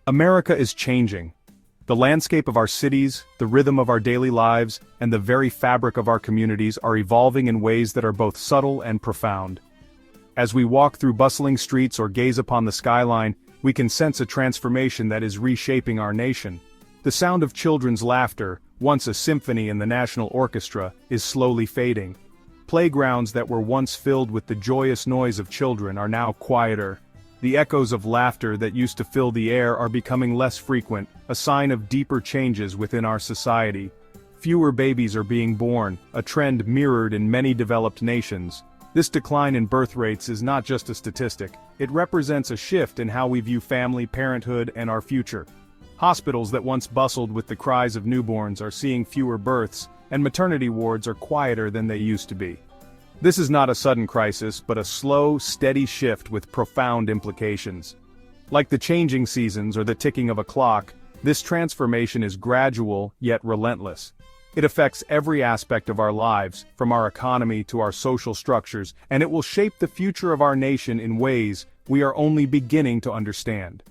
America is changing. The landscape of our cities, the rhythm of our daily lives, and the very fabric of our communities are evolving in ways that are both subtle and profound. As we walk through bustling streets or gaze upon the skyline, we can sense a transformation that is reshaping our nation. The sound of children's laughter, once a symphony in the National Orchestra, is slowly fading. Playgrounds that were once filled with the joyous noise of children are now quieter. The echoes of laughter that used to fill the air are becoming less frequent, a sign of deeper changes within our society. Fewer babies are being born, a trend mirrored in many developed nations. This decline in birth rates is not just a statistic, it represents a shift in how we view family, parenthood, and our future. Hospitals that once bustled with the cries of newborns are seeing fewer births, and maternity wards are quieter than they used to be. This is not a sudden crisis, but a slow, steady shift with profound implications. Like the changing seasons or the ticking of a clock, this transformation is gradual yet relentless. It affects every aspect of our lives, from our economy to our social structures, and it will shape the future of our nation in ways we are only beginning to understand.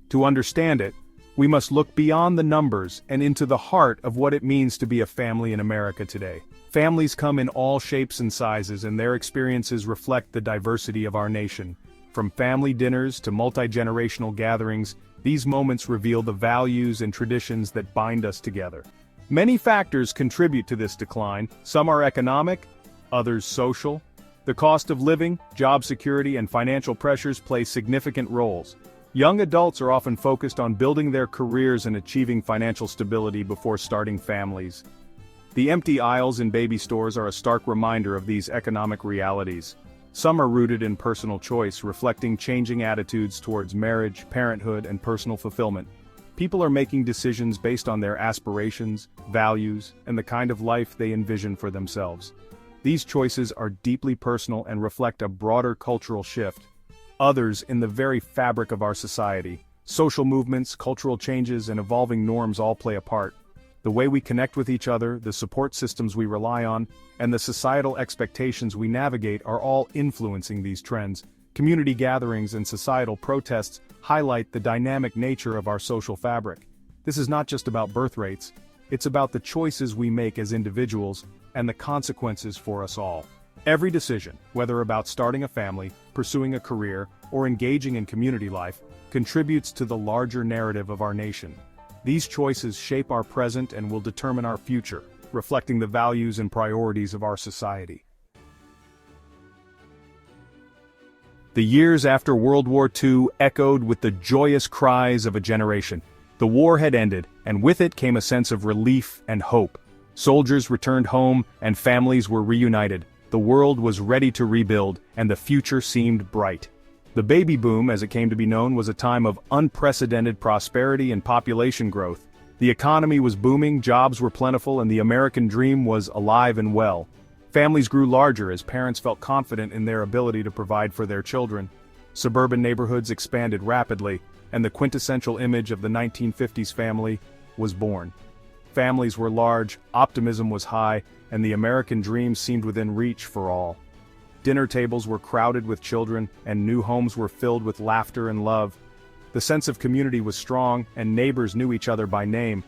To understand it, we must look beyond the numbers and into the heart of what it means to be a family in America today. Families come in all shapes and sizes, and their experiences reflect the diversity of our nation. From family dinners to multi-generational gatherings, these moments reveal the values and traditions that bind us together. Many factors contribute to this decline. Some are economic, others social. The cost of living, job security, and financial pressures play significant roles. Young adults are often focused on building their careers and achieving financial stability before starting families. The empty aisles in baby stores are a stark reminder of these economic realities. Some are rooted in personal choice, reflecting changing attitudes towards marriage, parenthood, and personal fulfillment. People are making decisions based on their aspirations, values, and the kind of life they envision for themselves. These choices are deeply personal and reflect a broader cultural shift. Others in the very fabric of our society. Social movements, cultural changes, and evolving norms all play a part. The way we connect with each other, the support systems we rely on, and the societal expectations we navigate are all influencing these trends. Community gatherings and societal protests highlight the dynamic nature of our social fabric. This is not just about birth rates, it's about the choices we make as individuals and the consequences for us all. Every decision, whether about starting a family, pursuing a career, or engaging in community life, contributes to the larger narrative of our nation. These choices shape our present and will determine our future, reflecting the values and priorities of our society. The years after World War II echoed with the joyous cries of a generation. The war had ended, and with it came a sense of relief and hope. Soldiers returned home, and families were reunited. The world was ready to rebuild, and the future seemed bright. The baby boom, as it came to be known, was a time of unprecedented prosperity and population growth. The economy was booming, jobs were plentiful, and the American dream was alive and well. Families grew larger as parents felt confident in their ability to provide for their children. Suburban neighborhoods expanded rapidly, and the quintessential image of the 1950s family was born. Families were large, optimism was high, and the American dream seemed within reach for all. Dinner tables were crowded with children, and new homes were filled with laughter and love. The sense of community was strong, and neighbors knew each other by name.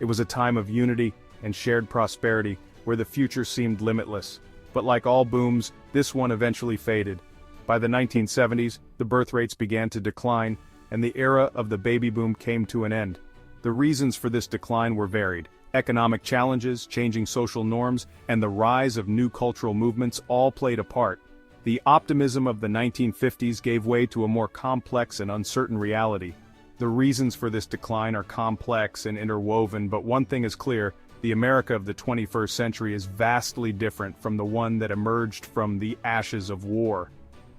It was a time of unity and shared prosperity, where the future seemed limitless. But like all booms, this one eventually faded. By the 1970s, the birth rates began to decline, and the era of the baby boom came to an end. The reasons for this decline were varied. Economic challenges, changing social norms, and the rise of new cultural movements all played a part. The optimism of the 1950s gave way to a more complex and uncertain reality. The reasons for this decline are complex and interwoven, but one thing is clear: the America of the 21st century is vastly different from the one that emerged from the ashes of war.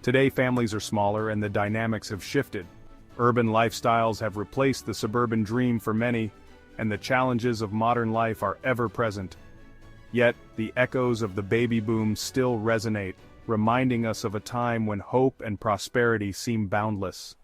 Today, families are smaller and the dynamics have shifted. Urban lifestyles have replaced the suburban dream for many, and the challenges of modern life are ever present. Yet, the echoes of the baby boom still resonate, reminding us of a time when hope and prosperity seem boundless.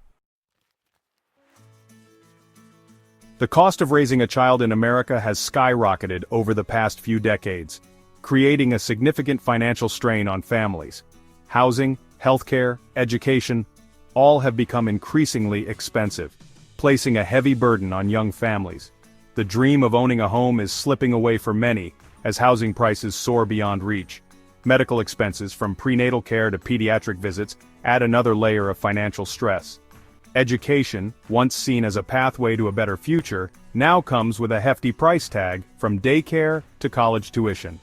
The cost of raising a child in America has skyrocketed over the past few decades, creating a significant financial strain on families. Housing, healthcare, education, all have become increasingly expensive. placing a heavy burden on young families. The dream of owning a home is slipping away for many, as housing prices soar beyond reach. Medical expenses, from prenatal care to pediatric visits, add another layer of financial stress. Education, once seen as a pathway to a better future, now comes with a hefty price tag, from daycare to college tuition.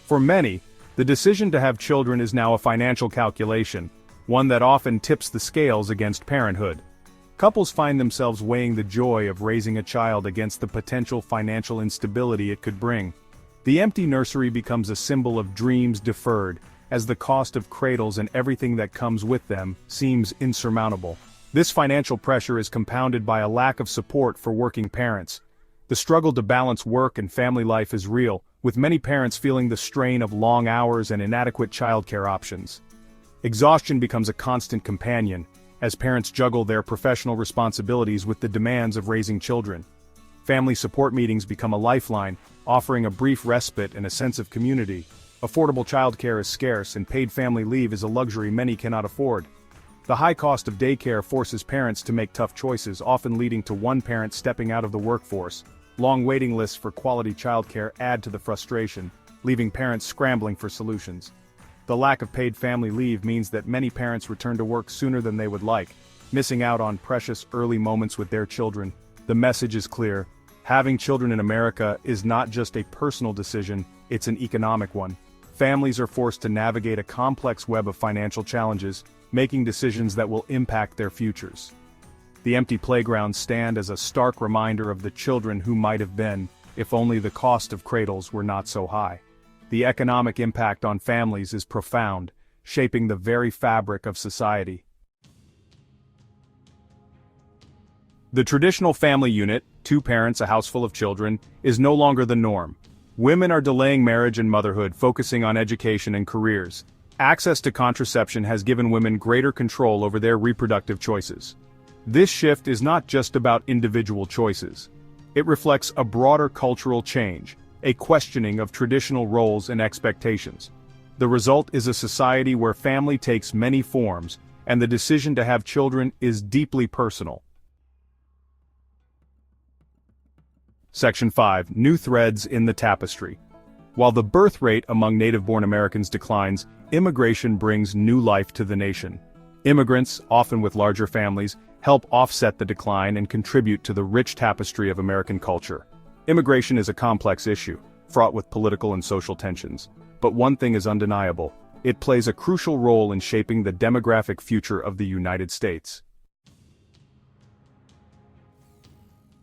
For many, the decision to have children is now a financial calculation, one that often tips the scales against parenthood. Couples find themselves weighing the joy of raising a child against the potential financial instability it could bring. The empty nursery becomes a symbol of dreams deferred, as the cost of cradles and everything that comes with them seems insurmountable. This financial pressure is compounded by a lack of support for working parents. The struggle to balance work and family life is real, with many parents feeling the strain of long hours and inadequate childcare options. Exhaustion becomes a constant companion, as parents juggle their professional responsibilities with the demands of raising children. Family support meetings become a lifeline, offering a brief respite and a sense of community. Affordable childcare is scarce, and paid family leave is a luxury many cannot afford. The high cost of daycare forces parents to make tough choices, often leading to one parent stepping out of the workforce. Long waiting lists for quality childcare add to the frustration, leaving parents scrambling for solutions. The lack of paid family leave means that many parents return to work sooner than they would like, missing out on precious early moments with their children. The message is clear: having children in America is not just a personal decision, it's an economic one. Families are forced to navigate a complex web of financial challenges, making decisions that will impact their futures. The empty playgrounds stand as a stark reminder of the children who might have been, if only the cost of cradles were not so high. The economic impact on families is profound, shaping the very fabric of society. The traditional family unit, 2 parents, a house full of children, is no longer the norm. Women are delaying marriage and motherhood, focusing on education and careers. Access to contraception has given women greater control over their reproductive choices. This shift is not just about individual choices. It reflects a broader cultural change, a questioning of traditional roles and expectations. The result is a society where family takes many forms, and the decision to have children is deeply personal. Section 5. New threads in the tapestry. While the birth rate among native-born Americans declines, immigration brings new life to the nation. Immigrants, often with larger families, help offset the decline and contribute to the rich tapestry of American culture. Immigration is a complex issue, fraught with political and social tensions. But one thing is undeniable: it plays a crucial role in shaping the demographic future of the United States.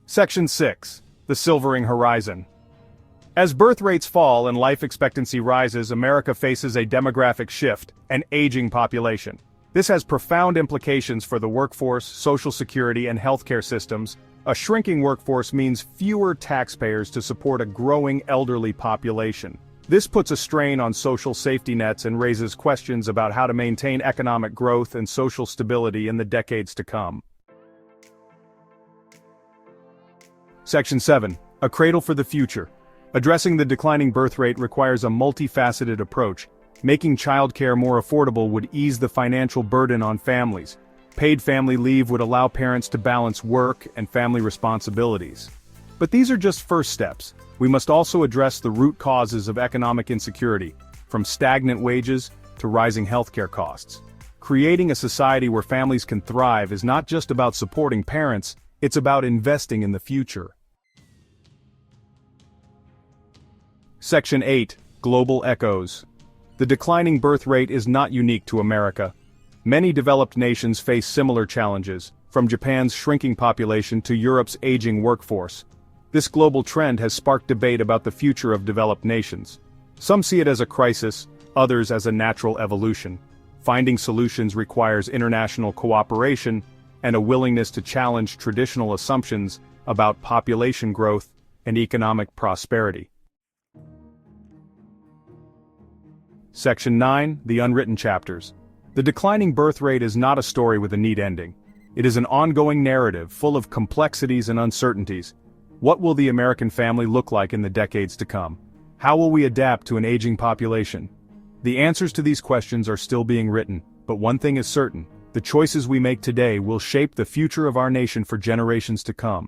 Section 6. The Silvering Horizon. As birth rates fall and life expectancy rises, America faces a demographic shift, an aging population. This has profound implications for the workforce, social security, and healthcare systems. A shrinking workforce means fewer taxpayers to support a growing elderly population. This puts a strain on social safety nets and raises questions about how to maintain economic growth and social stability in the decades to come. Section 7. A Cradle for the Future. Addressing the declining birth rate requires a multifaceted approach. Making childcare more affordable would ease the financial burden on families. Paid family leave would allow parents to balance work and family responsibilities. But these are just first steps. We must also address the root causes of economic insecurity, from stagnant wages to rising healthcare costs. Creating a society where families can thrive is not just about supporting parents, it's about investing in the future. Section 8. Global Echoes. The declining birth rate is not unique to America. Many developed nations face similar challenges, from Japan's shrinking population to Europe's aging workforce. This global trend has sparked debate about the future of developed nations. Some see it as a crisis, others as a natural evolution. Finding solutions requires international cooperation and a willingness to challenge traditional assumptions about population growth and economic prosperity. Section 9. The Unwritten Chapters. The declining birth rate is not a story with a neat ending. It is an ongoing narrative full of complexities and uncertainties. What will the American family look like in the decades to come? How will we adapt to an aging population? The answers to these questions are still being written, but one thing is certain: The choices we make today will shape the future of our nation for generations to come.